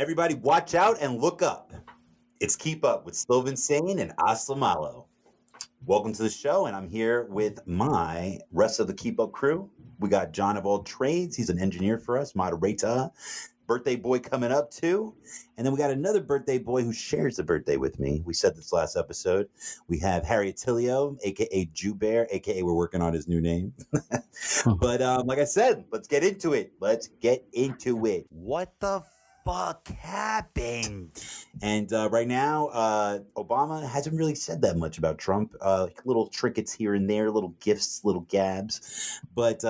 Everybody watch out and look up. It's Keep Up with Sylvan Sane and Asla Malo. Welcome to the show, and I'm here with my rest of the Keep Up crew. We got John of all trades. He's an engineer for us, moderator. Birthday boy coming up too. And then we got another birthday boy who shares the birthday with me. We said this last episode. We have Harry Attilio, a.k.a. Jew Bear, a.k.a. we're working on his new name. But like I said, let's get into it. What the fuck happened? And right now, Obama hasn't really said that much about Trump. Little trinkets here and there, little gifts, little gabs. But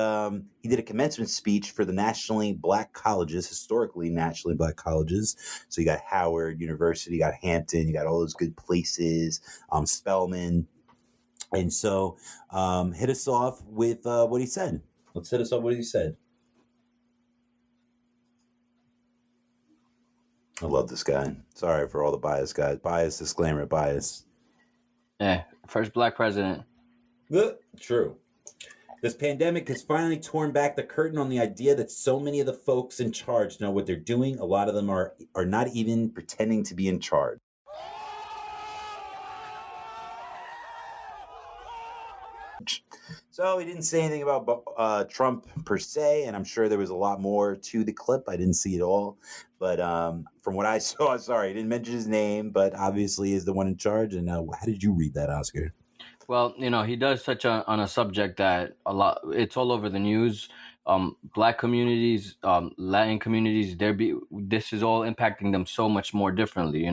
he did a commencement speech for the nationally black colleges, historically nationally black colleges. So you got Howard University, you got Hampton, you got all those good places, Spelman. And so hit us off with what he said. Let's hit us off with what he said. I love this guy. Sorry for all the bias, guys. Bias, disclaimer, bias. First black president. True. This pandemic has finally torn back the curtain on the idea that so many of the folks in charge know what they're doing. A lot of them are not even pretending to be in charge. So he didn't say anything about Trump per se, and I'm sure there was a lot more to the clip. I didn't see it all, but from what I saw, sorry, he didn't mention his name, but obviously is the one in charge. And how did you read that, Oscar? Well, he does touch on a subject that it's all over the news. Black communities, Latin communities, this is all impacting them so much more differently.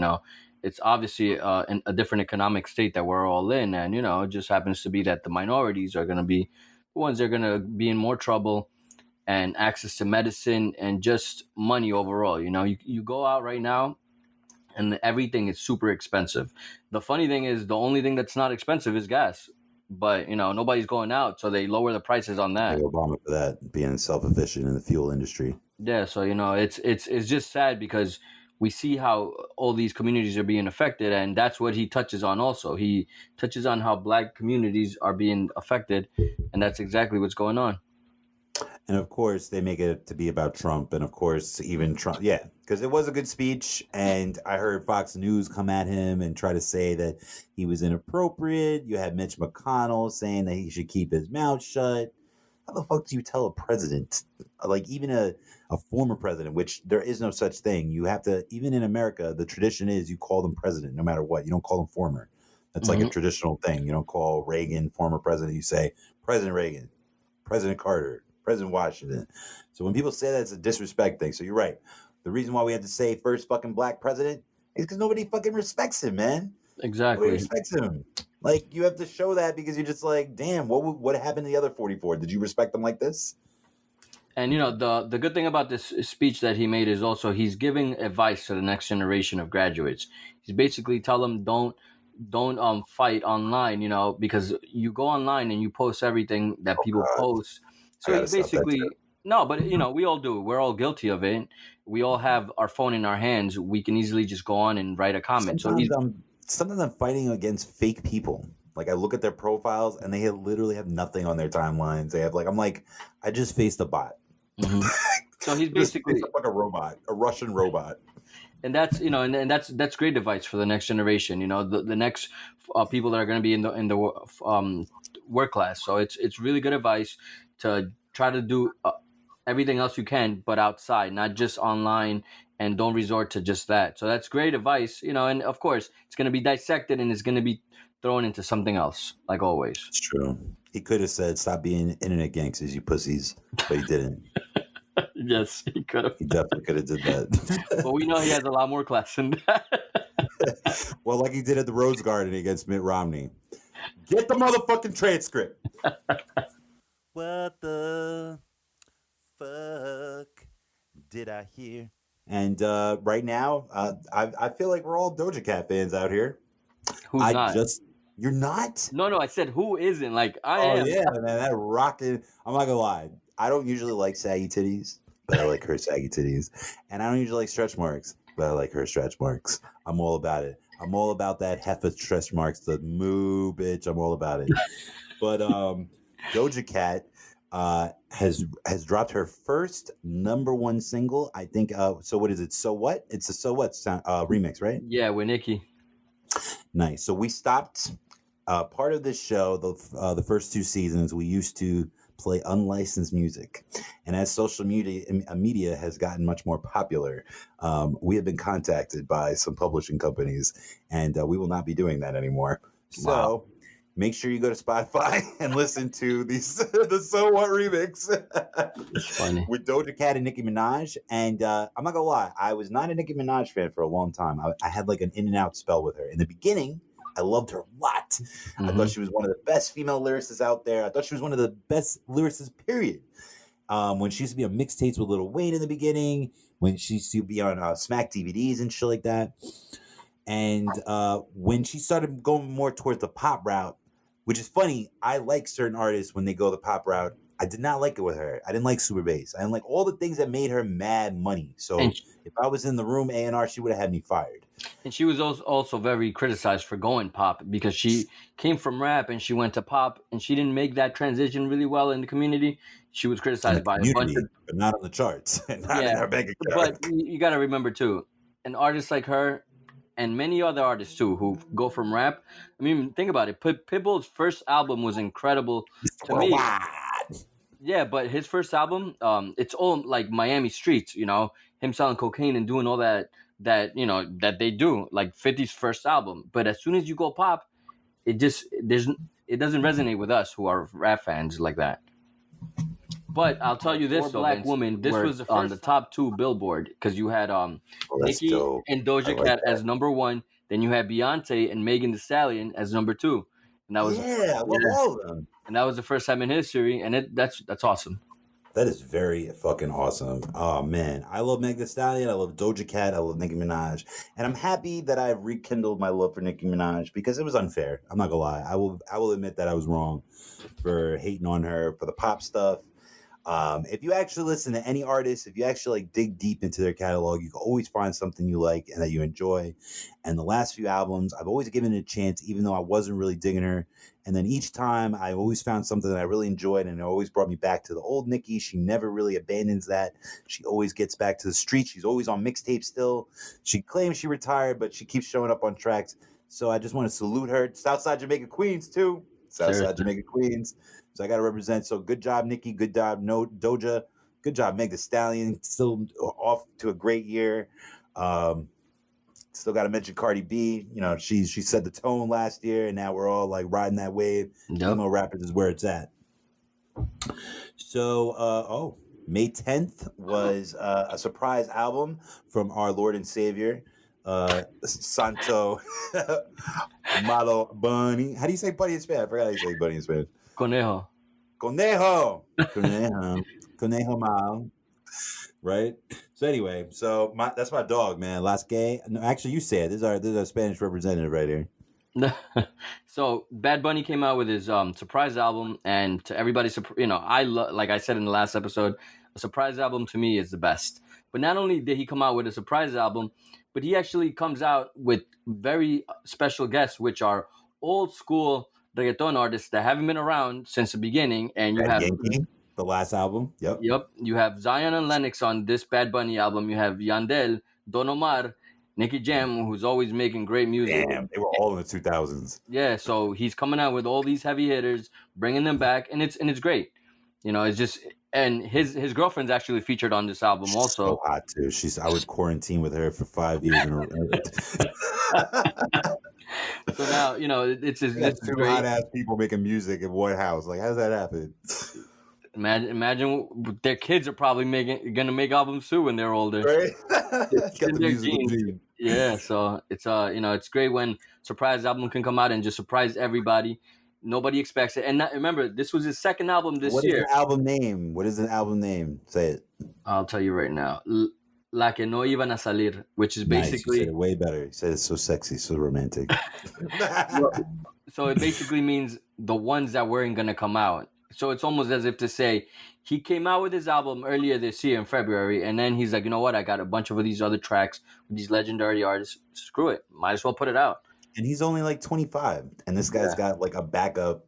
It's obviously a different economic state that we're all in, and it just happens to be that the minorities are going to be the ones that are going to be in more trouble, and access to medicine and just money overall. You go out right now, and everything is super expensive. The funny thing is, the only thing that's not expensive is gas. But nobody's going out, so they lower the prices on that. Like Obama for that, being self-efficient in the fuel industry. Yeah, so it's just sad because we see how all these communities are being affected, and that's what he touches on also. He touches on how black communities are being affected, and that's exactly what's going on. And of course, they make it to be about Trump, and of course, even Trump. Yeah, because it was a good speech, and I heard Fox News come at him and try to say that he was inappropriate. You had Mitch McConnell saying that he should keep his mouth shut. How the fuck do you tell a president, like even a former president, which there is no such thing? You have to, even in America, the tradition is you call them president no matter what. You don't call them former. That's like a traditional thing. You don't call Reagan former president. You say President Reagan, President Carter, President Washington. So when people say that, it's a disrespect thing. So you're right. The reason why we had to say first fucking black president is because nobody fucking respects him, man. Exactly. Nobody respects him. Like, you have to show that because you're just like, damn, what happened to the other 44? Did you respect them like this? And, the good thing about this speech that he made is also he's giving advice to the next generation of graduates. He's basically telling them don't fight online, because you go online and you post everything that people post. So he basically, no, but, we all do it. We're all guilty of it. We all have our phone in our hands. We can easily just go on and write a comment. Sometimes I'm fighting against fake people. Like, I look at their profiles and they literally have nothing on their timelines. They have I just faced a bot. Mm-hmm. So he's basically like a robot, a Russian robot. And that's and that's great advice for the next generation. The next people that are going to be in the work class. So it's really good advice to try to do everything else you can, but outside, not just online. And don't resort to just that. So that's great advice, and of course, it's going to be dissected and it's going to be thrown into something else, like always. It's true. He could have said, stop being internet gangsters, you pussies, but he didn't. Yes, he could have. He definitely could have did that. But we know he has a lot more class than that. Well, like he did at the Rose Garden against Mitt Romney. Get the motherfucking transcript. What the fuck did I hear? And right now, I feel like we're all Doja Cat fans out here. Who's not? You're not? No, I said who isn't. Like, I am. Oh, yeah, man, that rocking. I'm not going to lie. I don't usually like saggy titties, but I like her saggy titties. And I don't usually like stretch marks, but I like her stretch marks. I'm all about it. I'm all about that heifer stretch marks, the moo bitch. I'm all about it. But Doja Cat has dropped her first #1 single. I think. So what is it? So what? It's a So What sound, remix, right? Yeah, with Nicki. Nice. So we stopped part of this show. The first 2 seasons, we used to play unlicensed music, and as social media has gotten much more popular, we have been contacted by some publishing companies, and we will not be doing that anymore. Wow. So make sure you go to Spotify and listen to the So What remix It's funny. with Doja Cat and Nicki Minaj. And I'm not gonna lie, I was not a Nicki Minaj fan for a long time. I had like an in and out spell with her. In the beginning, I loved her a lot. I thought she was one of the best female lyricists out there. I thought she was one of the best lyricists, period. When she used to be on mixtapes with Lil Wayne in the beginning, when she used to be on Smack DVDs and shit like that. And when she started going more towards the pop route, which is funny, I like certain artists when they go the pop route. I did not like it with her. I didn't like Super Bass. I didn't like all the things that made her mad money. So if I was in the room A&R, she would have had me fired. And she was also very criticized for going pop because she came from rap and she went to pop and she didn't make that transition really well in the community. She was criticized by a bunch of, but not on the charts, not in her bank account. But you got to remember too, an artist like her and many other artists too who go from rap. I mean, think about it. Pitbull's first album was incredible to me. Yeah, but his first album, it's all like Miami streets, you know, him selling cocaine and doing all that you know that they do, like 50's first album. But as soon as you go pop, it doesn't resonate with us who are rap fans like that. But I'll tell you this, Black Woman, this was on the top 2 Billboard because you had Nicki and Doja Cat as #1. Then you had Beyonce and Megan Thee Stallion as #2. And that was I love all of them. And that was the first time in history, and that's awesome. That is very fucking awesome. Oh man, I love Megan Thee Stallion. I love Doja Cat. I love Nicki Minaj, and I'm happy that I've rekindled my love for Nicki Minaj because it was unfair. I'm not gonna lie. I will admit that I was wrong for hating on her for the pop stuff. If you actually listen to any artist, if you actually like dig deep into their catalog, you can always find something you like and that you enjoy. And the last few albums, I've always given it a chance, even though I wasn't really digging her. And then each time I always found something that I really enjoyed, and it always brought me back to the old Nicki. She never really abandons that. She always gets back to the streets. She's always on mixtape still. She claims she retired, but she keeps showing up on tracks. So I just want to salute her. Southside Jamaica Queens too. Southside Jamaica Queens. So I got to represent. So good job, Nicki. Good job, Doja. Good job, Meg Thee Stallion. Still off to a great year. Still got to mention Cardi B. You know, she set the tone last year, and now we're all like riding that wave. Female rappers is where it's at. So, May 10th was a surprise album from our Lord and Savior, Santo Malo Bunny. How do you say bunny in Spanish? I forgot how you say bunny in Spanish. Conejo Mal. Right. So anyway, that's my dog, man. Las Gay. No, actually, you said this is our Spanish representative right here. So Bad Bunny came out with his surprise album, and to everybody's, you know, like I said in the last episode, a surprise album to me is the best. But not only did he come out with a surprise album, but he actually comes out with very special guests, which are old school reggaeton artists that haven't been around since the beginning. And you have Yankee, the last album. Yep. You have Zion and Lennox on this Bad Bunny album. You have Yandel, Don Omar, Nicky Jam, who's always making great music. Damn, they were all in the 2000s. Yeah, so he's coming out with all these heavy hitters, bringing them back, and it's great. You know, it's just, and his girlfriend's actually featured on this album also. So hot too. I would quarantine with her for 5 years in a row. So now, you know, it's two hot ass people making music in one house. Like, how does that happen? Imagine their kids are probably gonna make albums too when they're older. Right? Got the musical gene. Yeah, so it's you know, it's great when surprise album can come out and just surprise everybody. Nobody expects it. And remember, this was his second album this year. What is the album name? Say it. I'll tell you right now. La que no iban a salir, which is basically... Nice. You said it way better. You said it's so sexy, so romantic. So it basically means the ones that weren't going to come out. So it's almost as if to say, he came out with his album earlier this year in February, and then he's like, you know what? I got a bunch of these other tracks with these legendary artists. Screw it. Might as well put it out. And he's only like 25. And this guy's got like a backup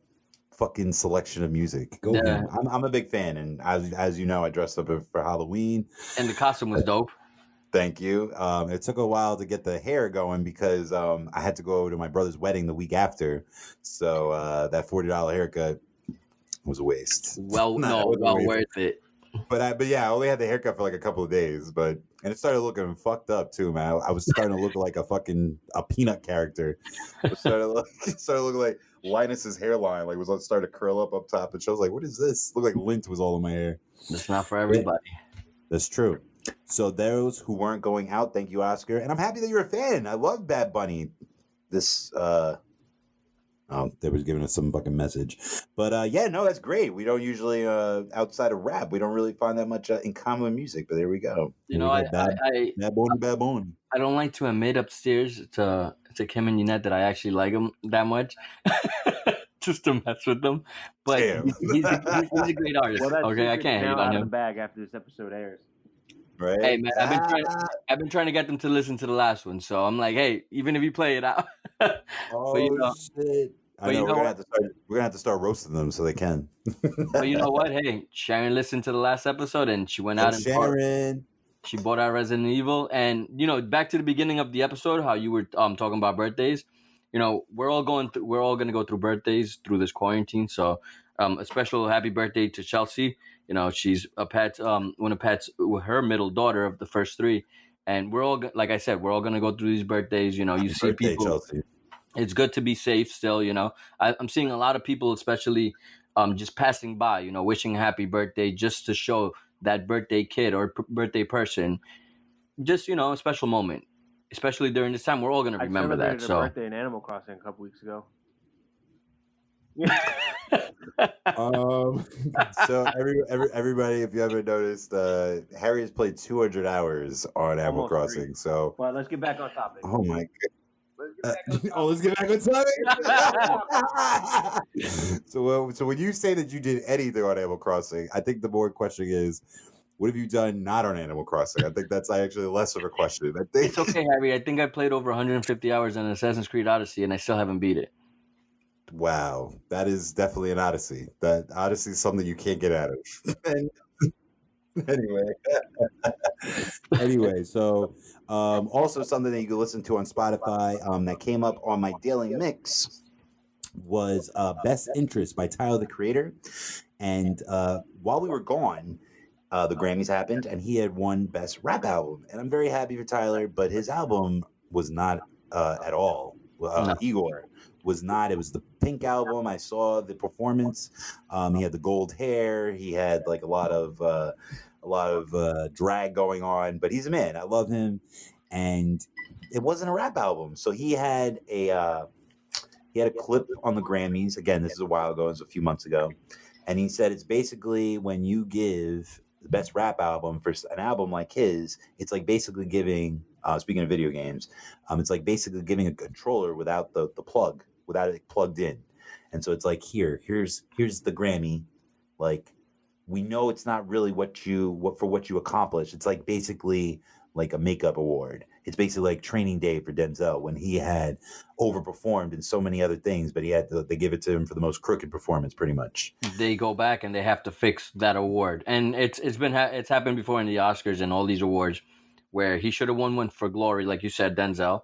fucking selection of music. Go Yeah, him. I'm a big fan, and as you know, I dressed up for Halloween. and the costume was dope. Thank you. It took a while to get the hair going because I had to go to my brother's wedding the week after, so that $40 haircut was a waste. Well, Nah, it no, wasn't a well waste. worth it. But yeah, I only had the haircut for like a couple of days, and it started looking fucked up too, man. I was starting to look like a peanut character. It started looking like Linus's hairline, like was started to curl up top, and she was like, "What is this?" Looked like lint was all in my hair. That's not for Yeah, everybody. that's true. So those who weren't going out, thank you, Oscar, and I'm happy that you're a fan. I love Bad Bunny. This they was giving us some fucking message, but yeah, no, that's great. We don't usually outside of rap, we don't really find that much in common with music. But there we go. You There know, we go. Bad Bunny. I don't like to admit upstairs to Kim and Yunette that I actually like him that much, just to mess with them. But Damn. he's a great artist. Well, that Okay, I secret's can't hate now on out of the him. bag after this episode airs. Right? Hey man, I've been trying to get them to listen to the last one, so I'm like, hey, even if you play it out, but you know, Shit. I but know you know what? we're gonna have to start roasting them so they can. But you know what? Hey, Sharon listened to the last episode and she went out and Sharon. she bought out Resident Evil. And you know, back to the beginning of the episode, how you were talking about birthdays. You know, we're all gonna go through birthdays through this quarantine. So, a special happy birthday to Chelsea. You know, she's one of Pat's her middle daughter of the first three, and we're all like I said, we're all gonna go through these birthdays. You know, you see Birthday, people. Chelsea. It's good to be safe still. You know, I'm seeing a lot of people, especially just passing by. You know, wishing happy birthday just to show that birthday kid or birthday person just a special moment, especially during this time. We're all gonna I remember that. celebrated a So. birthday in Animal Crossing a couple weeks ago. So everybody, if you haven't noticed, Harry has played 200 hours on Animal Almost Crossing. 3. So, Well, let's get back on topic. oh my Let's get back on topic. let's get back on topic. So when you say that you did anything on Animal Crossing, I think the more question is, what have you done not on Animal Crossing? I think that's actually less of a question. I think It's okay, Harry. I think I played over 150 hours on Assassin's Creed Odyssey, and I still haven't beat it. Wow, that is definitely an odyssey. That odyssey is something you can't get out of. Anyway, so also something that you can listen to on Spotify that came up on my daily mix was Best Interest by Tyler the Creator. And while we were gone, the Grammys happened and he had won Best Rap Album. And I'm very happy for Tyler, but his album was not at all. No. Igor was not. It was the Pink album. I saw the performance. He had the gold hair. He had like a lot of drag going on, but he's a man. I love him, and it wasn't a rap album. So he had a clip on the Grammys. Again, this is a while ago. It was a few months ago, and he said it's basically when you give the best rap album for an album like his, it's like basically giving. Speaking of video games, it's like basically giving a controller without the plug, without it plugged in, and so it's like here's the Grammy, like we know it's not really what you accomplished. It's like basically like a makeup award. It's basically like training day for Denzel when he had overperformed in so many other things, but they give it to him for the most crooked performance, pretty much. They go back and they have to fix that award, and it's happened before in the Oscars and all these awards, where he should have won one for Glory, like you said, Denzel,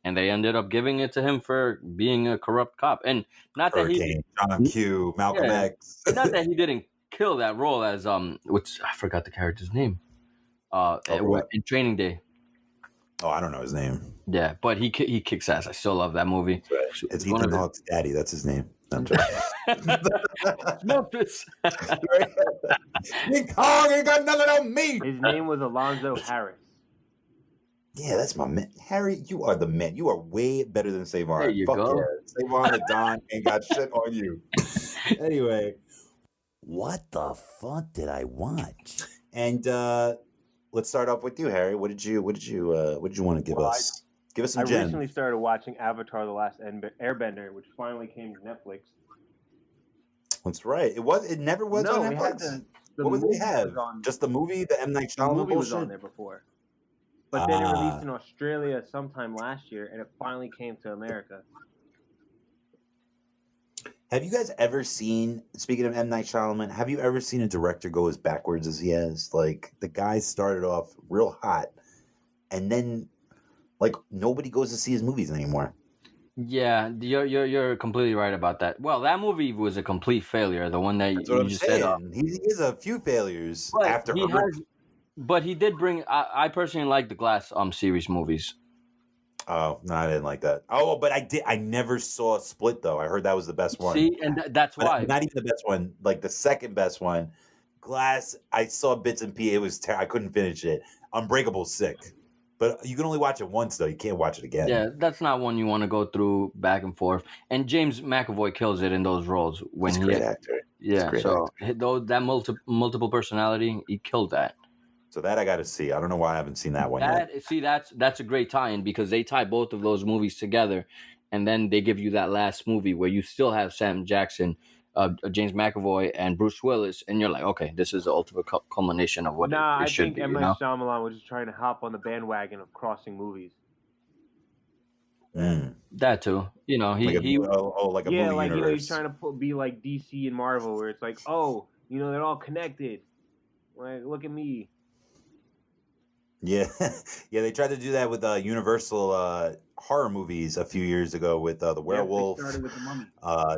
and they ended up giving it to him for being a corrupt cop. And not that Hurricane, John Q, Malcolm X. not that he didn't kill that role as which I forgot the character's name. In Training Day. Oh, I don't know his name. Yeah, but he kicks ass. I still love that movie. Right. It's Ethan Hawke's daddy. That's his name. I'm Memphis. King Kong ain't got nothing on me. His name was Alonzo Harris. Yeah, that's my man. Harry, you are the man. You are way better than Savon. There you Fuck go. Yeah. Savon the Don ain't got shit on you. Anyway, what the fuck did I watch? And let's start off with you, Harry. What did you want to give us? Give us some I gems. recently started watching Avatar: The Last Airbender, which finally came to Netflix. That's right. It never was on we had Netflix. the What did movie they have? was on- Just the movie, the M. Night The Shyamalan movie was bullshit? on there before. But then it released in Australia sometime last year, and it finally came to America. Have you guys ever seen, speaking of M. Night Shyamalan, have you ever seen a director go as backwards as he has? Like, the guy started off real hot, and then, like, nobody goes to see his movies anymore. Yeah, you're completely right about that. Well, that movie was a complete failure. The one that That's what you I'm just said. saying. He has a few failures But after he Earth. has, but he did bring. I personally like the Glass series movies. Oh, no, I didn't like that. Oh, but I never saw Split, though. I heard that was the best one. See, and that's But why. not even the best one, like the second best one. Glass, I saw bits and pieces. It was I couldn't finish it. Unbreakable's sick. But you can only watch it once, though. You can't watch it again. Yeah, that's not one you want to go through back and forth. And James McAvoy kills it in those roles when He's a he. great actor. He's a Yeah, great so actor. though that multiple personality, he killed that. So that I got to see. I don't know why I haven't seen that one yet. That's a great tie-in because they tie both of those movies together, and then they give you that last movie where you still have Sam Jackson, James McAvoy, and Bruce Willis, and you're like, okay, this is the ultimate culmination of what Nah, it I should think be. M. You Night know? Shyamalan was just trying to hop on the bandwagon of crossing movies. Mm. That too. You know, Like he like a Yeah, movie like universe. he's trying to be like DC and Marvel, where it's like, oh, they're all connected. Like, look at me. Yeah, yeah. They tried to do that with Universal horror movies a few years ago with the Werewolf. They started with the Mummy.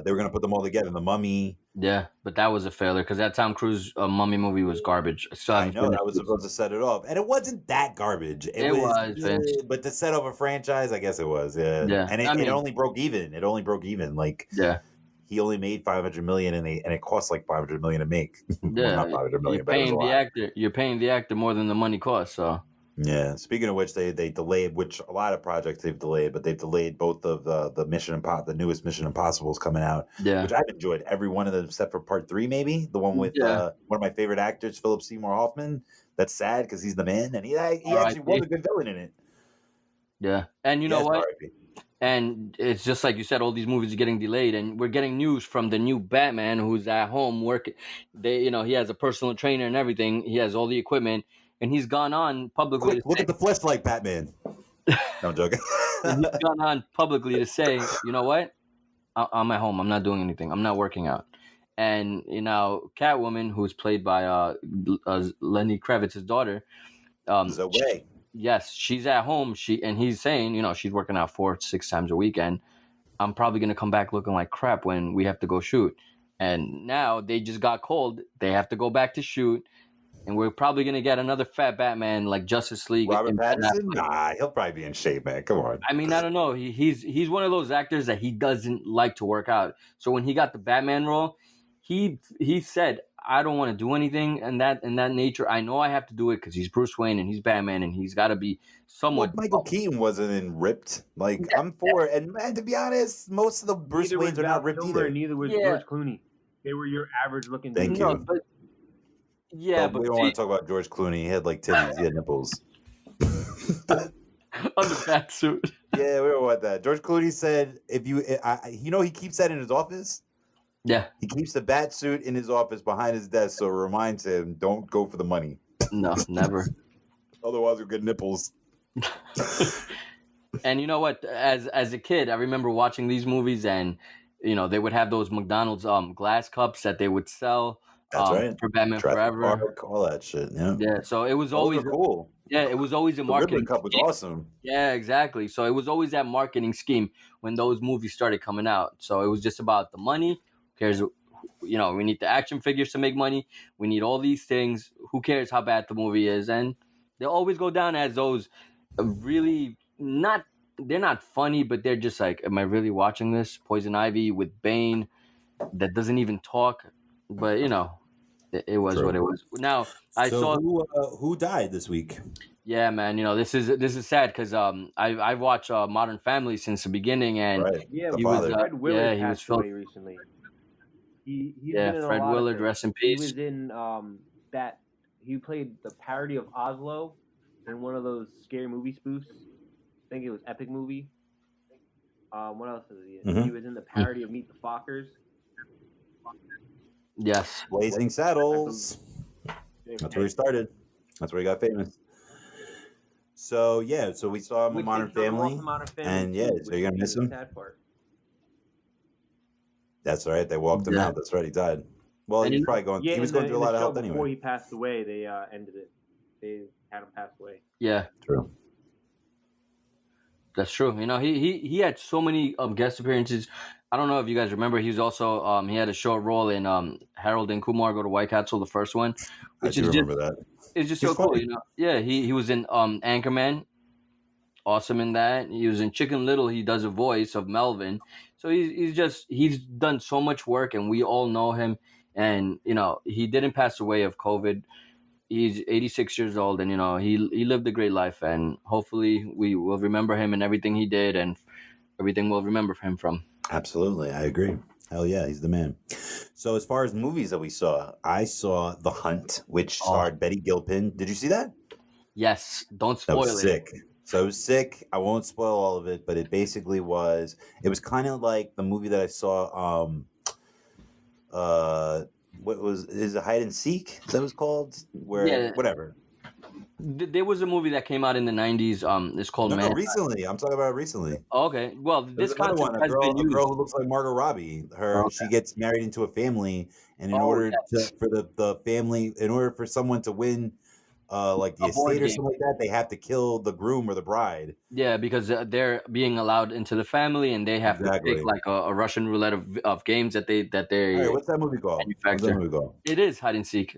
They were gonna put them all together. The Mummy. Yeah, but that was a failure because that Tom Cruise Mummy movie was garbage. I still I haven't know finished that was it. supposed to set it off, and it wasn't that garbage. It was, Vince. But to set off a franchise, I guess it was. Yeah, Yeah, and it only broke even. It only broke even. Like yeah, he only made 500 million, and it cost like 500 million to make. Well, yeah. not 500 million, You're but it was a paying the lot. actor. You're paying the actor more than the money costs. So Yeah. Speaking of which, they delayed, which a lot of projects they've delayed, but they've delayed both of the newest Mission Impossibles coming out, yeah, which I've enjoyed every one of them except for part 3, maybe the one with yeah. one of my favorite actors, Philip Seymour Hoffman. That's sad because he's the man, and he actually was a good villain in it. Yeah, and you know Yes, what? R.I.P. And it's just like you said, all these movies are getting delayed, and we're getting news from the new Batman who's at home working. He has a personal trainer and everything. He has all the equipment, and he's gone on publicly Quick, to look say, at the fleshlight, Batman. No, I'm joking. he's gone on publicly to say, you know what? I'm at home. I'm not doing anything. I'm not working out. And Catwoman, who's played by Lenny Kravitz's daughter, Zoe. yes, she's at home. He's saying, she's working out 4-6 times a weekend. I'm probably gonna come back looking like crap when we have to go shoot. And now they just got called. They have to go back to shoot, and we're probably gonna get another fat Batman like Justice League. Robert Pattinson? Nah, he'll probably be in shape, man. Come on. I mean, I don't know. He's one of those actors that he doesn't like to work out. So when he got the Batman role, he said, I don't want to do anything in that nature. I know I have to do it because he's Bruce Wayne and he's Batman and he's got to be somewhat. Well, Michael Keaton wasn't in ripped. Like I'm for it, and man, to be honest, most of the Bruce Waynes are not ripped either. Neither was George Clooney. They were your average looking. Thank No, you. but we don't want to talk about George Clooney. He had like titties. He had nipples. On the bat suit. Yeah, we don't want that. George Clooney said, "If you, he keeps that in his office. Yeah, he keeps the bat suit in his office behind his desk, so it reminds him, don't go for the money. No, never. Otherwise, you'll get nipples." And you know what? As a kid, I remember watching these movies, and they would have those McDonald's glass cups that they would sell. That's right. For Batman Traffic Forever. Park, all that shit. Yeah. Yeah. So it was always cool. Yeah, it was always a marketing. The Ribbon Cup was awesome. Yeah, exactly. So it was always that marketing scheme when those movies started coming out. So it was just about the money. Who cares? We need the action figures to make money. We need all these things. Who cares how bad the movie is? And they'll always go down as those really not. They're not funny, but they're just like, am I really watching this? Poison Ivy with Bane that doesn't even talk, but it was True. what it was. Now I saw who died this week. Yeah, man. This is sad because I've watched Modern Family since the beginning, and right. Fred Willard passed away recently. He's been in Fred a lot Willard, of rest in peace. He was in that. He played the parody of Oslo in one of those scary movie spoofs. I think it was Epic Movie. What else is he in? Mm-hmm. He was in the parody of Meet the Fockers. Yes. Blazing Saddles. That's where he started. That's where he got famous. So we saw him in Modern Family, and so you're gonna miss him. That's right. They walked him Yeah. out. That's right. He died. Well, And he you was know, probably going. Yeah, He was in going the through a in the lot of show health before anyway. he passed away, they ended it. They had him pass away. yeah, True. that's true. You know, he had so many guest appearances. I don't know if you guys remember. He was also he had a short role in Harold and Kumar Go to White Castle, the first one, I which do is just remember that. it's just He's so cool. funny. You know, yeah, he was in Anchorman, awesome in that. He was in Chicken Little. He does a voice of Melvin. So he's done so much work, and we all know him. And you know, he didn't pass away of COVID. He's 86 years old, and you know, he lived a great life. And hopefully, we will remember him and everything he did, and everything we'll remember him from. Absolutely, I agree. Hell yeah, he's the man. So as far as movies that we saw, I saw The Hunt, which Oh, starred Betty Gilpin. Did you see that? yes, don't That was spoil it. sick. So it was sick. I won't spoil all of it, but it basically was. It was kind of like the movie that I saw. What was is it hide and seek? Is that what it's called? Where Yeah, whatever. there was a movie that came out in the 90s. It's called No, Man. recently. I'm talking about recently. Okay, well, There's this another concept one, has been a girl used. who looks like Margot Robbie. Okay. She gets married into a family, and in Oh order yes, for the family, in order for someone to win, like the a board estate or game. something like that, they have to kill the groom or the bride. Yeah, because they're being allowed into the family, and they have to pick Exactly. like a Russian roulette of games that they All right, they what's that movie called? What's that manufacture. movie called? It is hide and seek.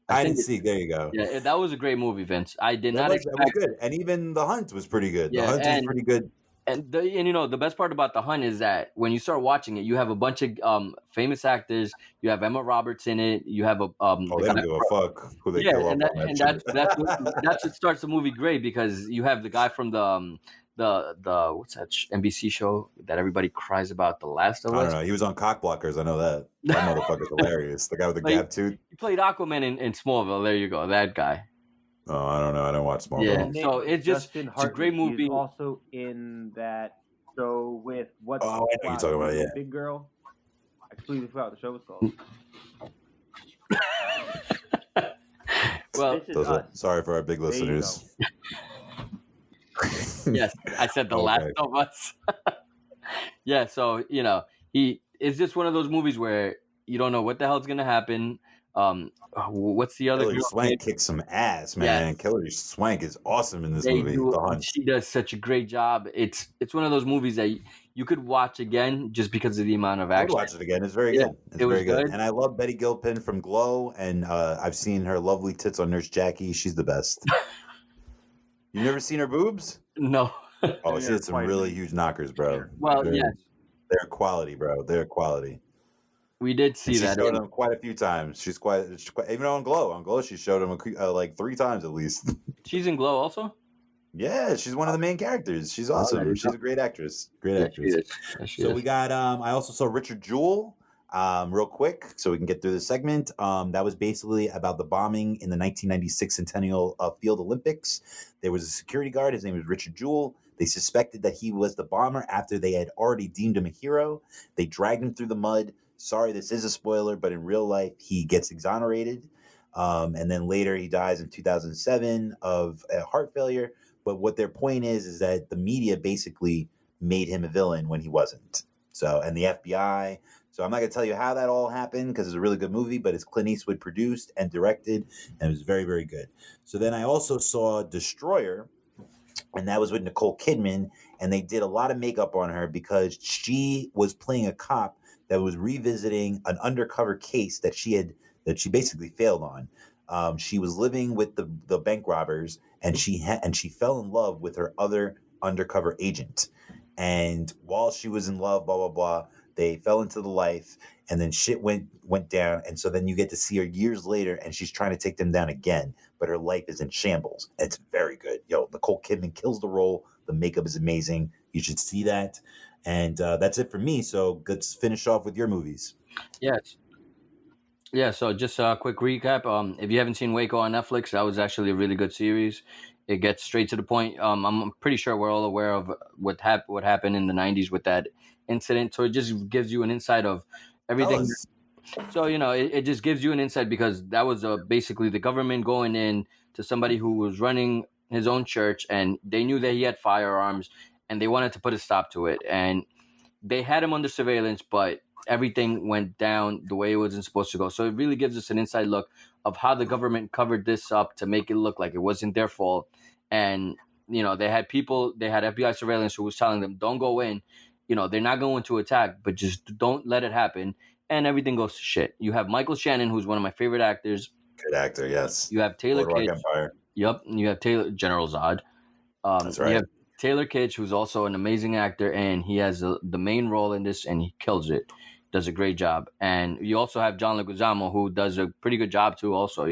I Hide think and seek. There you go. yeah, that was a great movie, Vince. I did not That was expect. good, and even The Hunt was pretty good. The Yeah, Hunt was pretty good. and you know the best part about The Hunt is that when you start watching it, you have a bunch of famous actors. You have Emma Roberts in it. You have Oh, the they guy. don't give a fuck who they Yeah, kill off and on that that's what starts the movie great because you have the guy from the what's that NBC show that everybody cries about, The Last of I don't Us. know. He was on Cock Blockers. I know that. That motherfucker's hilarious. The guy with the Like, gap tooth. he played Aquaman in Smallville. There you go, that guy. Oh, I don't know. I don't watch Yeah, Smallville. so Justin it's a great Hartley. movie. He's also in that show with what's Oh, I know what you're talking about. Yeah. Big Girl. I completely forgot what the show was called. Well, This is us. Sorry for our big There you go. listeners. yes, I said The Okay. Last of Us. Yeah, so you know, it's just one of those movies where you don't know what the hell's gonna happen. What's the other Hilary girl? Swank kicks some ass, man. Yes. Hilary Swank is awesome in this They movie, do. The Hunt. She does such a great job. It's one of those movies that you could watch again just because of the amount of I would action. watch it again. It's very Yeah, good. It's it was very good. good. And I love Betty Gilpin from Glow, and I've seen her lovely tits on Nurse Jackie. She's the best. You never seen her boobs? No. Oh, she Yeah, had some quite really a- huge knockers, bro. Well, yes, They're quality, bro. They're quality. we did see And she that. showed them quite a few times. She's quite even on Glow. On Glow, she showed them like 3 times at least. She's in Glow also. Yeah, she's one of the main characters. She's there awesome. you She's go. a great actress. Great Yeah, actress. she is. Yeah, she So is. we got I also saw Richard Jewell real quick so we can get through this segment. That was basically about the bombing in the 1996 Centennial Field Olympics. There was a security guard. His name was Richard Jewell. They suspected that he was the bomber after they had already deemed him a hero. They dragged him through the mud. Sorry, this is a spoiler, but in real life, he gets exonerated. And then later he dies in 2007 of heart failure. But what their point is that the media basically made him a villain when he wasn't. So, and the FBI. So I'm not going to tell you how that all happened because it's a really good movie, but it's Clint Eastwood produced and directed, and it was very, very good. So then I also saw Destroyer, and that was with Nicole Kidman, and they did a lot of makeup on her because she was playing a cop that was revisiting an undercover case that she basically failed on. She was living with the bank robbers, and she fell in love with her other undercover agent. And while she was in love, blah blah blah, they fell into the life, and then shit went down. And so then you get to see her years later, and she's trying to take them down again, but her life is in shambles. It's very good. Yo, Nicole Kidman kills the role. The makeup is amazing. You should see that. And that's it for me. So let's finish off with your movies. Yes. Yeah, so just a quick recap. If you haven't seen Waco on Netflix, that was actually a really good series. It gets straight to the point. I'm pretty sure we're all aware of what happened in the 90s with that incident. So it just gives you an insight of everything. So, you know, it just gives you an insight because that was basically the government going in to somebody who was running his own church, and they knew that he had firearms, and they wanted to put a stop to it. And they had him under surveillance, but everything went down the way it wasn't supposed to go. So it really gives us an inside look of how the government covered this up to make it look like it wasn't their fault. And they had FBI surveillance who was telling them, don't go in. They're not going to attack, but just don't let it happen. And everything goes to shit. You have Michael Shannon, who's one of my favorite actors. Good actor, yes. You have Taylor Boardwalk Kitsch. Empire. Yep. You have General Zod. That's right. You have Taylor Kitsch, who's also an amazing actor, and he has the main role in this, and he kills it. Does a great job. And you also have John Leguizamo, who does a pretty good job too. Also,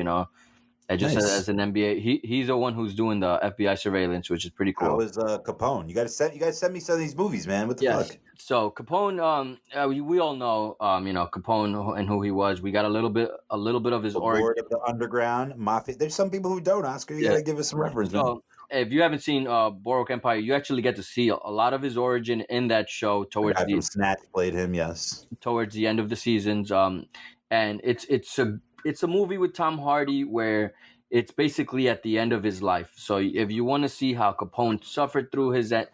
just Nice. as an NBA, he's the one who's doing the FBI surveillance, which is pretty cool. How was Capone? You guys send me some of these movies, man. What the fuck? So Capone, we all know, Capone and who he was. We got a little bit of his origin. Lord of the Underground Mafia. There's some people who don't. Oscar, you gotta give us some reference, man. So if you haven't seen Boardwalk Empire, you actually get to see a lot of his origin in that show The guy from Snatch played him. Yes. Towards the end of the seasons, and it's a movie with Tom Hardy where it's basically at the end of his life. So if you want to see how Capone suffered through his at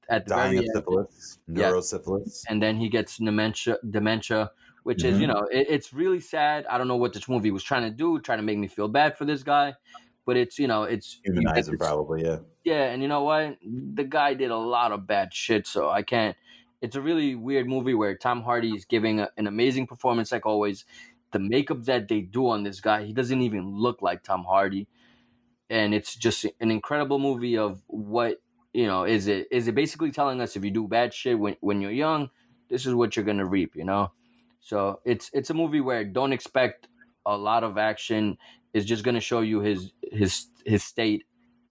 the dying very of syphilis, neurosyphilis, and then he gets dementia, which is it's really sad. I don't know what this movie was trying to do, trying to make me feel bad for this guy, but it's humanize him probably, yeah. Yeah, and you know what? The guy did a lot of bad shit, so I can't. It's a really weird movie where Tom Hardy is giving an amazing performance like always. The makeup that they do on this guy, he doesn't even look like Tom Hardy. And it's just an incredible movie of what, is it basically telling us if you do bad shit when you're young, this is what you're going to reap, So it's a movie where don't expect a lot of action. It's just going to show you his state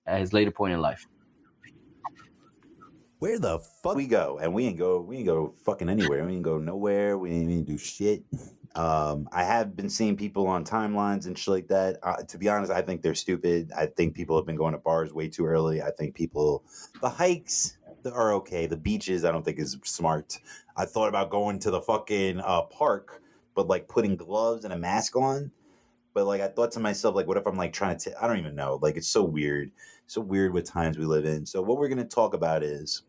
at his later point in life. Where the fuck we go? And we ain't go fucking anywhere. We ain't go nowhere. We ain't even do shit. I have been seeing people on timelines and shit like that. To be honest, I think they're stupid. I think people have been going to bars way too early. I think the hikes are okay. The beaches, I don't think is smart. I thought about going to the fucking park, but like putting gloves and a mask on. But like I thought to myself, like, what if I'm like trying to? I don't even know. Like it's so weird. So weird what times we live in. So what we're gonna talk about is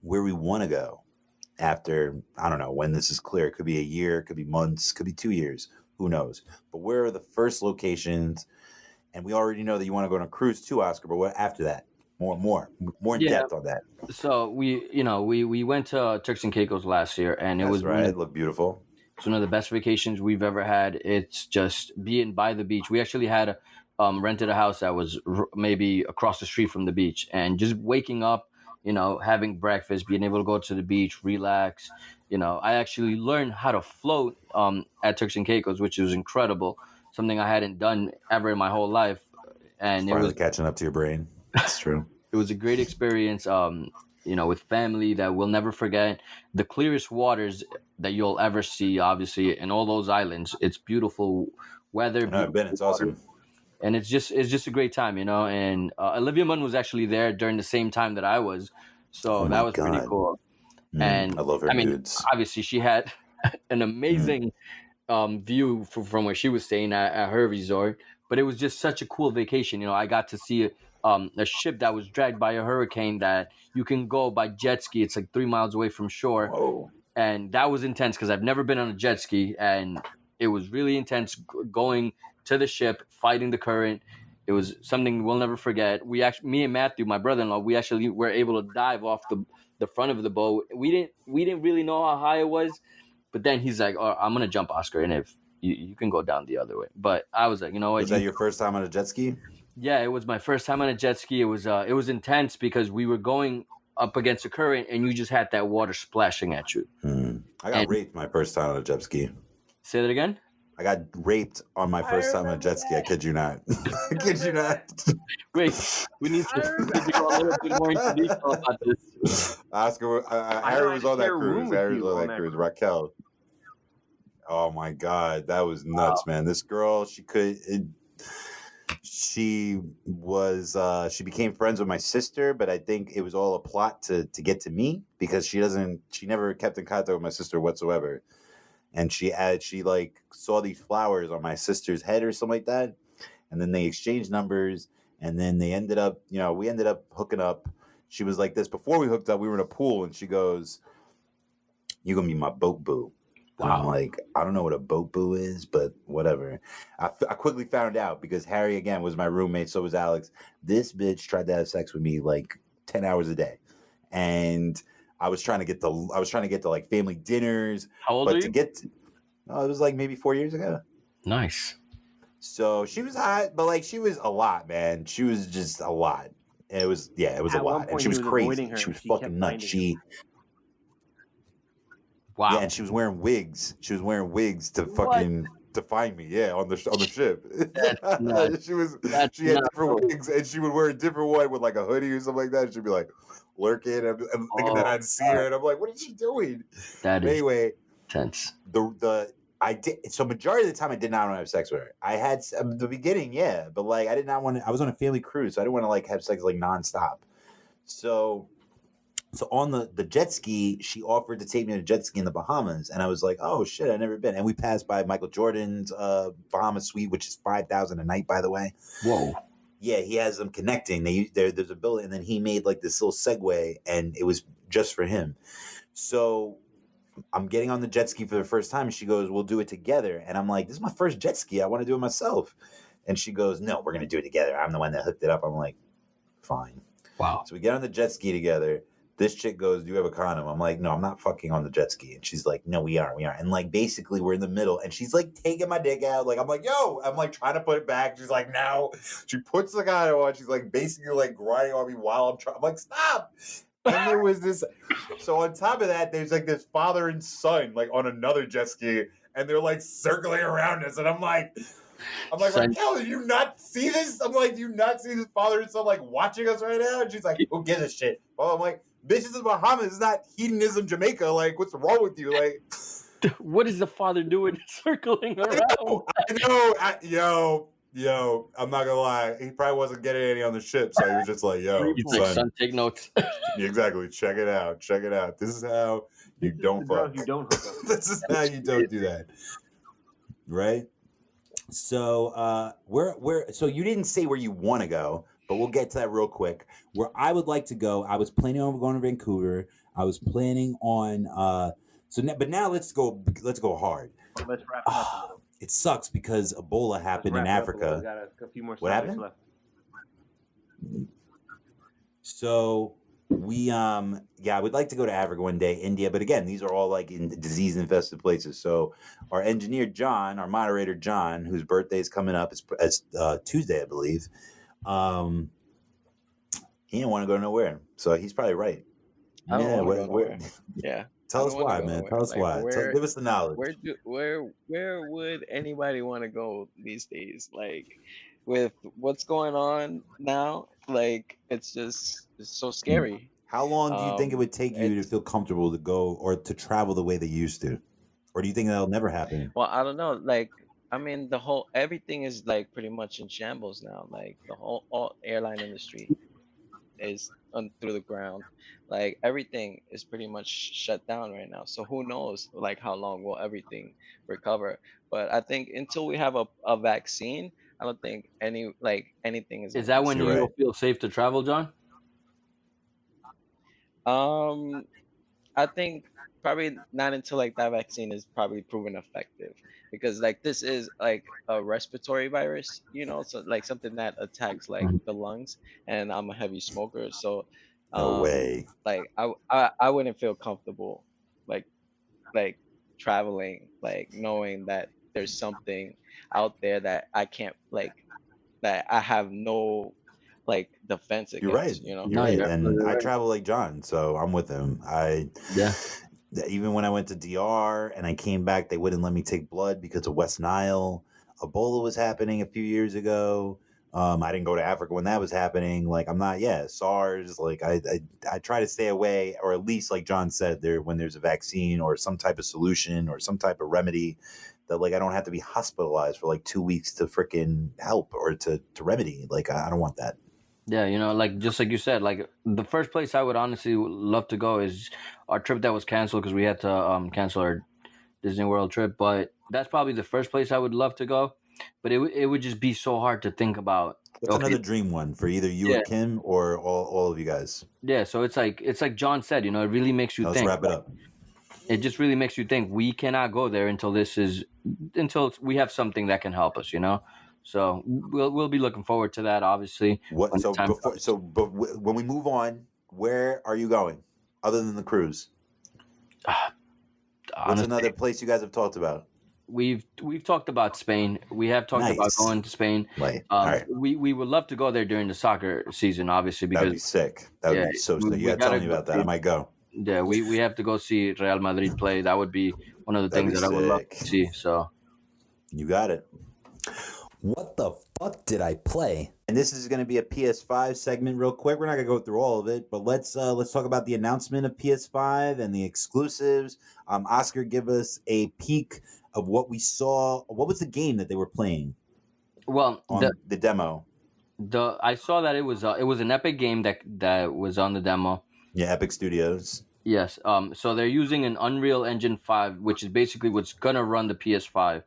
where we want to go after, I don't know when this is clear. It could be a year, it could be months, could be 2 years. Who knows? But where are the first locations? And we already know that you want to go on a cruise too, Oscar. But what after that? More in depth on that. So we went to Turks and Caicos last year, and it was right. It looked beautiful. It's one of the best vacations we've ever had. It's just being by the beach. We actually had rented a house that was maybe across the street from the beach, and just waking up, having breakfast, being able to go to the beach, relax. I actually learned how to float at Turks and Caicos, which was incredible. Something I hadn't done ever in my whole life, and it was catching up to your brain. That's true. It was a great experience. With family that we'll never forget. The clearest waters that you'll ever see, obviously, in all those islands. It's beautiful weather. I've been. It's awesome. And it's just a great time, And Olivia Munn was actually there during the same time that I was, so that was pretty cool. And I love her dudes. Obviously, she had an amazing view from where she was staying at her resort. But it was just such a cool vacation. I got to see a ship that was dragged by a hurricane that you can go by jet ski. It's like 3 miles away from shore. Whoa. And that was intense because I've never been on a jet ski, and it was really intense going to the ship, fighting the current. It was something we'll never forget. Me and Matthew, my brother-in-law, we actually were able to dive off the front of the boat. We didn't really know how high it was, but then he's like, "Oh, I'm gonna jump, Oscar, and if you can go down the other way." But I was like, you know what? Was that your first time on a jet ski? Yeah, it was my first time on a jet ski. It was intense because we were going up against the current, and you just had that water splashing at you. I got raped my first time on a jet ski. Say that again? I got raped on my first time on a jet ski. I kid you not. I kid you not. Great. We need to go a little bit more into detail about this. Oscar, Harry was on that cruise. Harry was on that cruise. Raquel. Oh my God, that was nuts, man. This girl, she became friends with my sister, but I think it was all a plot to get to me because she never kept in contact with my sister whatsoever. And she like saw these flowers on my sister's head or something like that. And then they exchanged numbers, and then we ended up hooking up. She was like this. Before we hooked up, we were in a pool, and she goes, "You're going to be my boat boo." And I'm like, I don't know what a boat boo is, but whatever. I quickly found out because Harry, again, was my roommate. So was Alex. This bitch tried to have sex with me like 10 hours a day. And I was trying to get to like family dinners. How old are But you? to get to, it was like maybe 4 years ago. Nice. So she was hot, but like she was a lot, man. She was just a lot. It was a At one lot. And point she he was was crazy. avoiding her She and was she kept fucking nuts. finding him. Wow. Yeah, and she was wearing wigs. She was wearing wigs to fucking to find me. Yeah, on the ship. That's nuts. She had different wigs, and she would wear a different one with like a hoodie or something like that. She'd be like lurking and thinking that I'd see her, and I'm like, what is she doing? That but is anyway, tense. I did so majority of the time I did not want to have sex with her. I had the beginning, yeah, but like I did not want to. I was on a family cruise, so I didn't want to like have sex like nonstop. So on the jet ski, she offered to take me on a jet ski in the Bahamas, and I was like, "Oh shit, I've never been." And we passed by Michael Jordan's Bahama suite, which is $5,000 a night, by the way. Whoa! Yeah, he has them connecting. There's a building, and then he made like this little segue, and it was just for him. So I'm getting on the jet ski for the first time, and she goes, "We'll do it together." And I'm like, "This is my first jet ski. I want to do it myself." And she goes, "No, we're gonna do it together. I'm the one that hooked it up." I'm like, "Fine." Wow. So we get on the jet ski together. This chick goes, "Do you have a condom?" I'm like, "No, I'm not fucking on the jet ski." And she's like, "No, we are. And like, basically we're in the middle, and she's like taking my dick out. Like, I'm like, "Yo," I'm like trying to put it back. She's like, "No." She puts the condom on. She's like basically like grinding on me while I'm trying. I'm like, "Stop." And there was this, so on top of that, there's like this father and son like on another jet ski, and they're like circling around us. And I'm like, "Raquel, do you not see this?" I'm like, "Do you not see this father and son like watching us right now?" And she's like, "Who gives a shit?" Well, I'm like, "Bitch, this is Bahamas. It's not hedonism, Jamaica. Like, what's wrong with you?" Like, what is the father doing circling around? I know. Yo, I'm not gonna lie. He probably wasn't getting any on the ship, so he was just like, "Yo, son, take notes." Exactly. Check it out. This is how you don't fuck. You don't hook up. This is how you don't do that. Right? So so you didn't say where you want to go, but we'll get to that real quick. Where I would like to go, I was planning on going to Vancouver. I was planning on but now let's go hard. Let's wrap it up a little. It sucks because Ebola happened in Africa. We got a few more What happened? left. So we I would like to go to Africa one day, India, but again, these are all like in disease infested places. So our engineer John, our moderator John, whose birthday is coming up, it's Tuesday, I believe. He didn't want to go nowhere, so he's probably right. I don't want to go nowhere. Yeah. Tell us why, man. Tell us why. Give us the knowledge. Where would anybody want to go these days? Like, with what's going on now, like it's so scary. How long do you think it would take you to feel comfortable to go or to travel the way they used to, or do you think that'll never happen? Well, I don't know. Like, I mean, everything is like pretty much in shambles now. Like the whole airline industry is through the ground. Like everything is pretty much shut down right now. So who knows like how long will everything recover? But I think until we have a vaccine, I don't think anything is. Is that when you'll feel safe to travel, John? I think probably not until like that vaccine is probably proven effective, because like this is like a respiratory virus, so like something that attacks like the lungs, and I'm a heavy smoker, so no way. Like I wouldn't feel comfortable like traveling, like knowing that there's something out there that I can't that I have no defense against. You're right. You're right. And I travel like John, so I'm with him. Even when I went to DR and I came back, they wouldn't let me take blood because of West Nile. Ebola was happening a few years ago. I didn't go to Africa when that was happening. Like SARS. Like I try to stay away, or at least like John said, when there's a vaccine or some type of solution or some type of remedy, that like I don't have to be hospitalized for like 2 weeks to freaking help or to remedy. Like I don't want that. Yeah, like just like you said, like the first place I would honestly love to go is our trip that was canceled because we had to cancel our Disney World trip. But that's probably the first place I would love to go. But it would just be so hard to think about. What's another dream one for either you or Kim or all of you guys? Yeah, so it's like John said, it really makes you think. Let's wrap it up. it just really makes you think we cannot go there until we have something that can help us, you know. So we'll be looking forward to that, obviously, What? when the So time before, comes. when we move on, where are you going other than the cruise? What's Honestly, another place you guys have talked about? we've talked about Spain. We have talked about Nice. going to Spain. Like, all right, We would love to go there during the soccer season, obviously, that would because be sick. That would yeah, be so sick. You we gotta tell gotta me go about that. I see. might go. Yeah, we have to go see Real Madrid play. That would be one of the That'd things be that I would love sick. to see. So You got it. What the fuck did I play? And this is going to be a PS5 segment, real quick. We're not going to go through all of it, but let's talk about the announcement of PS5 and the exclusives. Oscar, give us a peek of what we saw. What was the game that they were playing well, on the demo? I saw that it was an Epic game that was on the demo. Yeah, Epic Studios. Yes. So they're using an Unreal Engine 5, which is basically what's gonna run the PS5.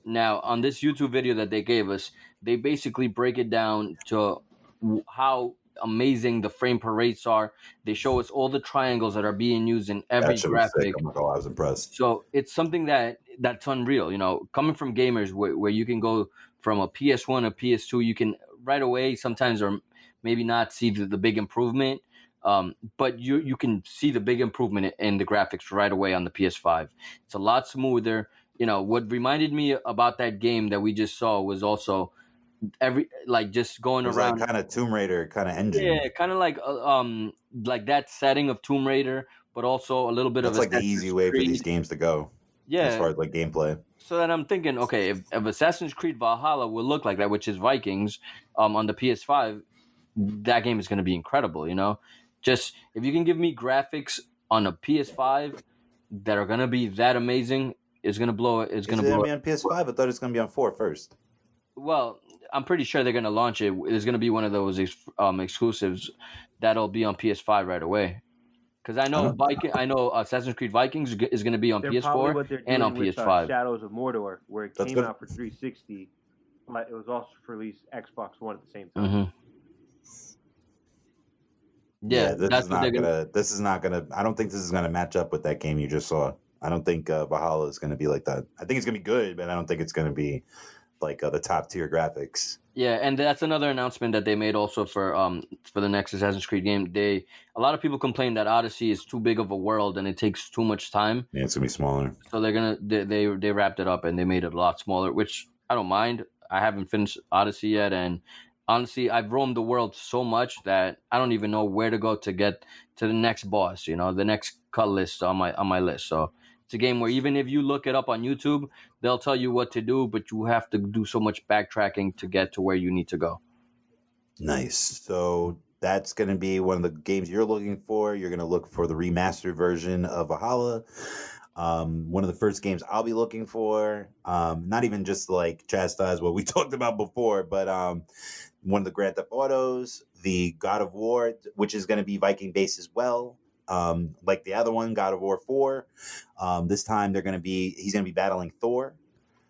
Now, on this YouTube video that they gave us, they basically break it down to how amazing the frame per rates are. They show us all the triangles that are being used in That every shit was sick. graphic. Oh my god, I was impressed. So it's something that's unreal. You know, coming from gamers where you can go from a PS1 to PS2, you can right away sometimes or maybe not see the big improvement. But you can see the big improvement in the graphics right away on the PS5. It's a lot smoother. You know, what reminded me about that game that we just saw was also just going It was around. like kind of Tomb Raider kind of engine. Yeah, kind of like that setting of Tomb Raider, but also a little bit That's of like the easy Assassin's way for these Creed. games to go, as Yeah, far as like gameplay. so then I'm thinking, okay, if Assassin's Creed Valhalla will look like that, which is Vikings, on the PS5, that game is going to be incredible. You know, just if you can give me graphics on a PS5 that are going to be that amazing, it's going to blow it. It's Is going it to gonna blow be it. on PS5? I thought it was gonna be on 4 first. Well, I'm pretty sure they're going to launch it. It's going to be one of those exclusives that'll be on PS5 right away. Because I know Assassin's Creed Vikings is going to be on They're probably PS4 what they're and on doing with PS5. Shadows of Mordor, where it That's came good. out for 360, but it was also released Xbox One at the same time. Mm-hmm. Yeah, This that's is what they're not going to. gonna. This is not gonna. I don't think this is gonna match up with that game you just saw. I don't think Valhalla is gonna be like that. I think it's gonna be good, but I don't think it's gonna be like the top tier graphics. Yeah, and that's another announcement that they made also for the next Assassin's Creed game. A lot of people complain that Odyssey is too big of a world and it takes too much time. Yeah, it's gonna be smaller. So they wrapped it up and they made it a lot smaller, which I don't mind. I haven't finished Odyssey yet, and honestly, I've roamed the world so much that I don't even know where to go to get to the next boss. You know, the next cut list on my list. So it's a game where even if you look it up on YouTube, they'll tell you what to do, but you have to do so much backtracking to get to where you need to go. Nice. So that's going to be one of the games you're looking for. You're going to look for the remastered version of Valhalla. One of the first games I'll be looking for. Not even just to, like, chastise what we talked about before, but one of the Grand Theft Autos, the God of War, which is going to be Viking based as well. Like the other one, God of War 4. This time he's going to be battling Thor.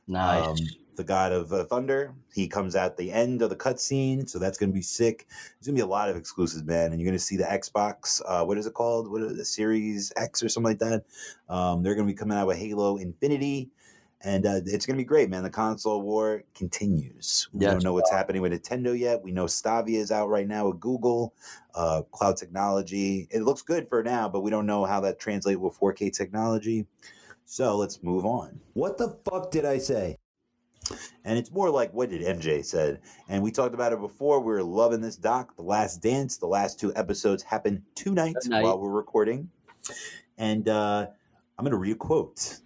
Nice. The god of thunder. He comes at the end of the cutscene, so that's going to be sick. There's going to be a lot of exclusives, man, and you're going to see the Xbox. What is it called? What is the Series X or something like that? They're going to be coming out with Halo Infinity, and it's going to be great, man. The console war continues. We don't know what's happening with Nintendo yet. We know Stadia is out right now with Google, cloud technology. It looks good for now, but we don't know how that translates with 4K technology. So let's move on. What the fuck did I say? And it's more like, what did MJ said? And we talked about it before. We were loving this doc, The Last Dance. The last 2 episodes happened tonight while we're recording. And I'm going to read a quote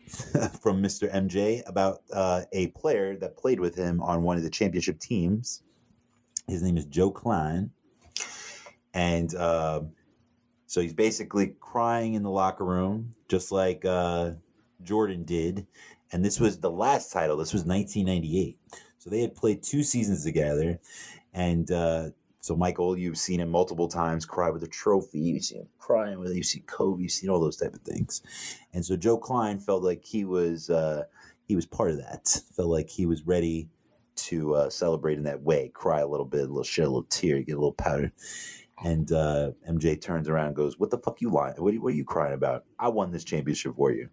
from Mr. MJ about a player that played with him on one of the championship teams. His name is Joe Klein. And so he's basically crying in the locker room, just like Jordan did. And this was the last title. This was 1998. So they had played 2 seasons together. And so, Michael, you've seen him multiple times cry with a trophy. You've seen him crying with it. You've seen Kobe. You've seen all those type of things. And so Joe Klein felt like he was part of that. Felt like he was ready to celebrate in that way. Cry a little bit, shed a little tear, get a little powder. And MJ turns around and goes, "What the fuck you lying? What are you crying about? I won this championship for you."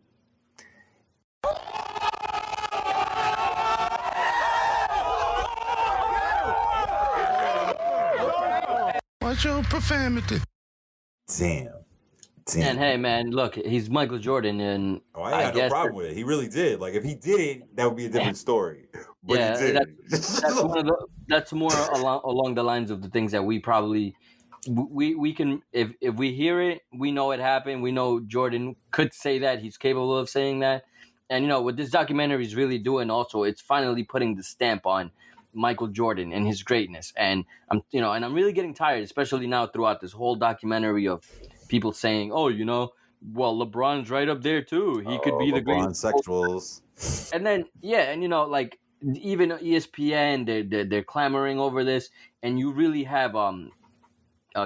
What's your profanity? Damn. And hey, man, look, he's Michael Jordan, and Oh, I had no problem with it. He really did. Like, if he didn't, that would be a different story. But yeah, he did. that's more along the lines of the things that we probably we can, if we hear it, we know it happened. We know Jordan could say that, he's capable of saying that, and what this documentary is really doing, also, it's finally putting the stamp on Michael Jordan and his greatness. And I'm really getting tired, especially now throughout this whole documentary, of people saying, "Oh, well, LeBron's right up there too. He could be the greatest." sexuals. And then like, even ESPN, they're clamoring over this, and you really have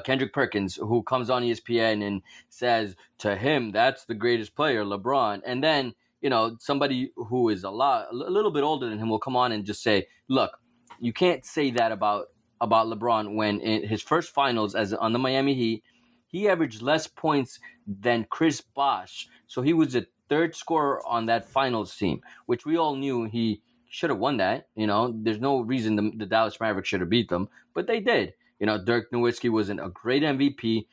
Kendrick Perkins, who comes on ESPN and says, to him, that's the greatest player, LeBron. And then somebody who is a little bit older than him will come on and just say, "Look, you can't say that about LeBron, when in his first finals as on the Miami Heat, he averaged less points than Chris Bosh. So he was the third scorer on that finals team, which we all knew he should have won that. There's no reason the Dallas Mavericks should have beat them, but they did. Dirk Nowitzki was a great MVP,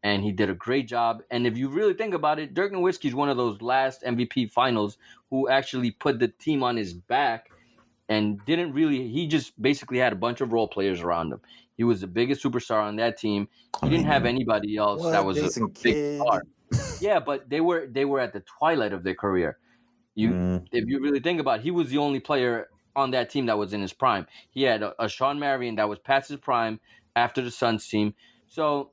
and he did a great job. And if you really think about it, Dirk Nowitzki is one of those last MVP finals who actually put the team on his back and he just basically had a bunch of role players around him. He was the biggest superstar on that team. He didn't have anybody else that was a big star. Yeah, but they were at the twilight of their career. If you really think about it, he was the only player on that team that was in his prime. He had a Sean Marion that was past his prime after the Suns team. So,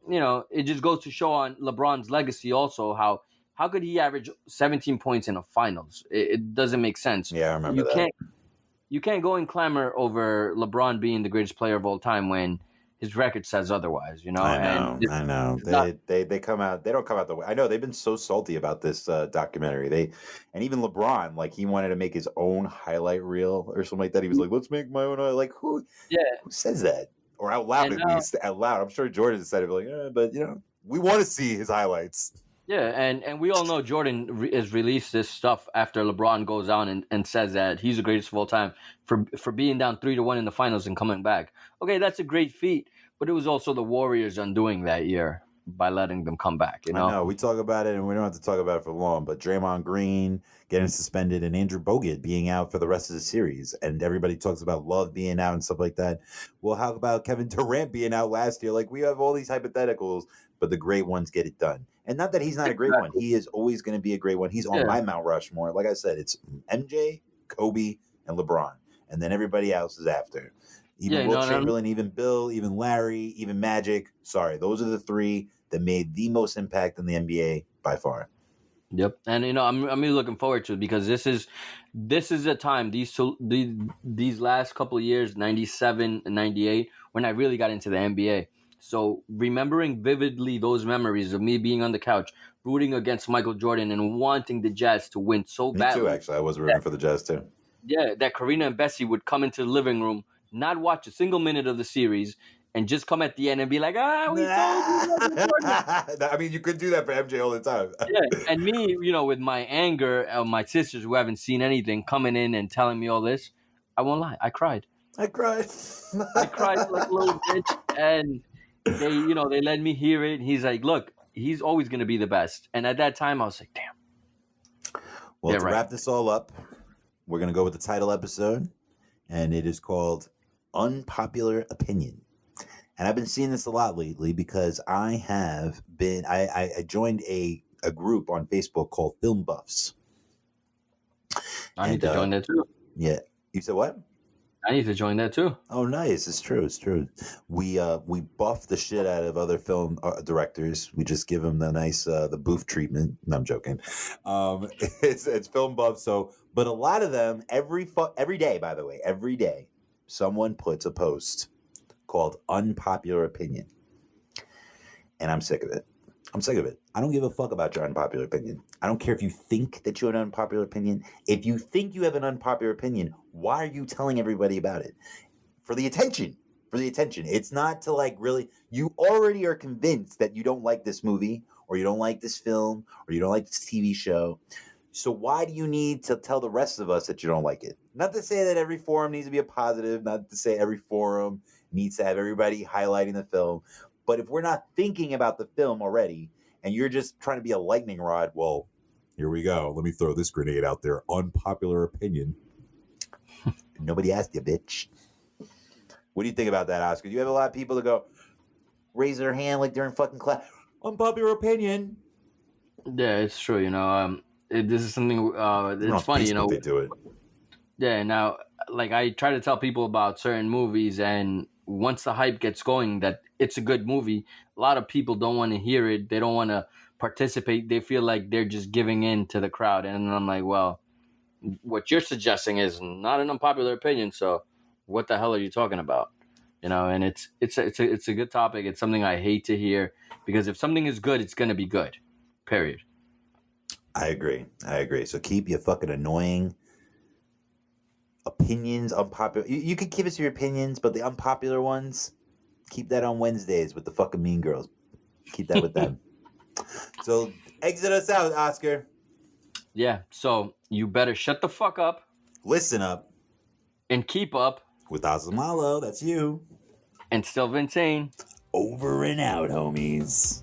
it just goes to show on LeBron's legacy also, how could he average 17 points in a finals? It doesn't make sense. Yeah, I remember that. You can't go and clamor over LeBron being the greatest player of all time when his record says otherwise, I know. They come out. They don't come out the way. I know they've been so salty about this documentary. And even LeBron, like, he wanted to make his own highlight reel or something like that. He was like, "Let's make my own." Like, who says that? Or out loud, at least out loud. I'm sure Jordan said it, like, but we want to see his highlights. Yeah, and we all know Jordan has released this stuff after LeBron goes on and says that he's the greatest of all time for being down 3-1 in the finals and coming back. Okay, that's a great feat, but it was also the Warriors undoing that year by letting them come back. I know, we talk about it, and we don't have to talk about it for long, but Draymond Green getting suspended and Andrew Bogut being out for the rest of the series, and everybody talks about Love being out and stuff like that. Well, how about Kevin Durant being out last year? Like, we have all these hypotheticals, but the great ones get it done. And not that he's not a great one. He is always going to be a great one. He's on my Mount Rushmore. Like I said, it's MJ, Kobe, and LeBron. And then everybody else is after. Even Will Chamberlain, even Bill, even Larry, even Magic. Sorry, those are the three that made the most impact in the NBA by far. Yep. And I'm really looking forward to it, because this is a time, these last couple of years, 97 and 98, when I really got into the NBA. So remembering vividly those memories of me being on the couch, rooting against Michael Jordan and wanting the Jazz to win so badly. Me too, actually. I was rooting for the Jazz too. Yeah, that Karina and Bessie would come into the living room, not watch a single minute of the series, and just come at the end and be like, we told you. I mean, you could do that for MJ all the time. Yeah, and me, with my anger, my sisters who haven't seen anything coming in and telling me all this, I won't lie, I cried. I cried like a little bitch, and they let me hear it. He's like, "Look, he's always going to be the best." And at that time, I was like, "Damn." Well, to wrap this all up, we're going to go with the title episode, and it is called Unpopular Opinion. And I've been seeing this a lot lately because I joined a group on Facebook called Film Buffs. I need to join that too. Yeah. You said what? I need to join that too. Oh, nice. It's true. We buff the shit out of other film directors. We just give them the nice the booth treatment. No, I'm joking. It's Film Buff. So, but a lot of them every day, by the way, every day, someone puts a post called Unpopular Opinion, and I'm sick of it. I don't give a fuck about your unpopular opinion. I don't care if you think that you have an unpopular opinion. If you think you have an unpopular opinion, why are you telling everybody about it? For the attention. for the attention. It's not to like really. You already are convinced that you don't like this movie, or you don't like this film, or you don't like this TV show. So why do you need to tell the rest of us that you don't like it? Not to say that every forum needs to be a positive, not to say every forum needs to have everybody highlighting the film. But if we're not thinking about the film already, and you're just trying to be a lightning rod, well, here we go. Let me throw this grenade out there. Unpopular opinion. Nobody asked you, bitch. What do you think about that, Oscar? Do you have a lot of people that go, raise their hand like they're in fucking class? Unpopular opinion. Yeah, it's true. This is something. It's funny. They do it. Yeah. Now, like I try to tell people about certain movies, and once the hype gets going that it's a good movie, a lot of people don't want to hear it. They don't want to participate. They feel like they're just giving in to the crowd, and I'm like, well, what you're suggesting is not an unpopular opinion. So, what the hell are you talking about? And it's a good topic. It's something I hate to hear, because if something is good, it's gonna be good. Period. I agree. So keep your fucking annoying opinions unpopular. You can give us your opinions, but the unpopular ones, keep that on Wednesdays with the fucking mean girls. Keep that with them. So exit us out, Oscar. Yeah. So you better shut the fuck up. Listen up. And keep up. With Aslamalo, that's you. And still Vinson. Over and out, homies.